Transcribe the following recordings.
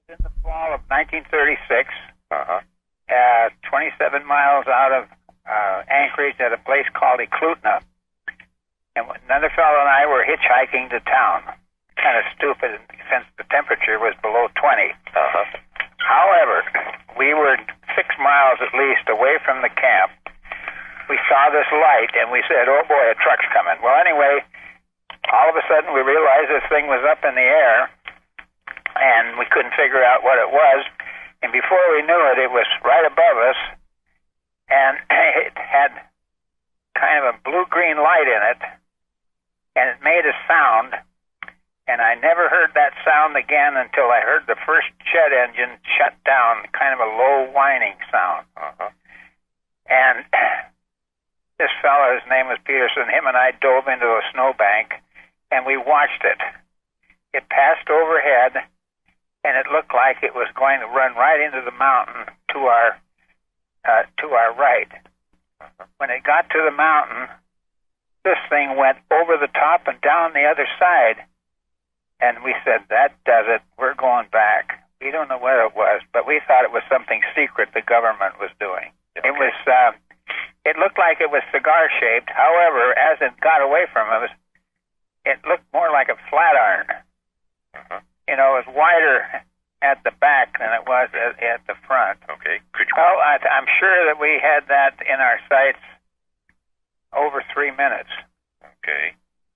in the fall of 1936, Uh-huh. 27 miles out of Anchorage at a place called Eklutna. And another fellow and I were hitchhiking to town. Kind of stupid since the temperature was below 20. Uh-huh. However, we were 6 miles at least away from the camp. We saw this light and we said, oh boy, a truck's coming. Well, anyway, all of a sudden we realized this thing was up in the air and we couldn't figure out what it was. And before we knew it, it was right above us and it had kind of a blue-green light in it and it made a sound. And I never heard that sound again until I heard the first jet engine shut down, kind of a low whining sound. Uh-huh. And this fellow, his name was Peterson, him and I dove into a snowbank, and we watched it. It passed overhead, and it looked like it was going to run right into the mountain to our right. When it got to the mountain, this thing went over the top and down the other side. And we said, that does it. We're going back. We don't know what it was, but we thought it was something secret the government was doing. Okay. It looked like it was cigar-shaped. However, as it got away from us, it looked more like a flat iron. Uh-huh. You know, it was wider at the back than it was at the front. Okay. Could you... Well, I'm sure that we had that in our sights over 3 minutes. Okay.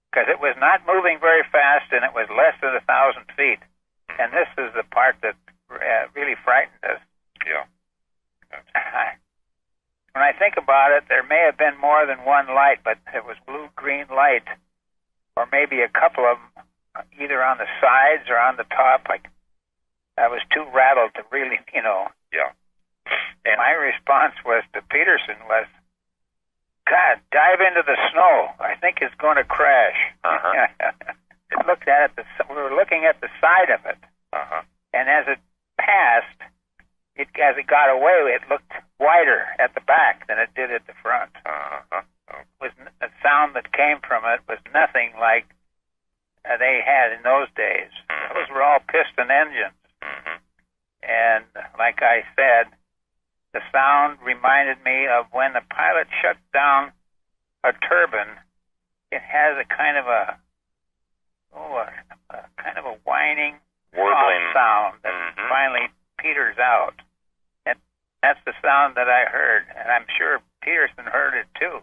Because it was not moving very fast, and it was less than 1,000 feet. And this is the part that really frightened us. Yeah. When I think about it, there may have been more than one light, but it was blue-green light, or maybe a couple of them, either on the sides or on the top. I was too rattled to really, Yeah. And my response was to Peterson was, God, dive into the snow. I think it's going to crash. Uh-huh. We were looking at the side of it. Uh-huh. And as it passed, as it got away, it looked wider at the back than it did at the front. Uh-huh. The sound that came from it was nothing like they had in those days. Mm-hmm. Those were all piston engines. Mm-hmm. And like I said, the sound reminded me of when the pilot shuts down a turbine. It has a kind of a whining, Warbling sound that Mm-hmm. finally peters out. And that's the sound that I heard, and I'm sure Peterson heard it too.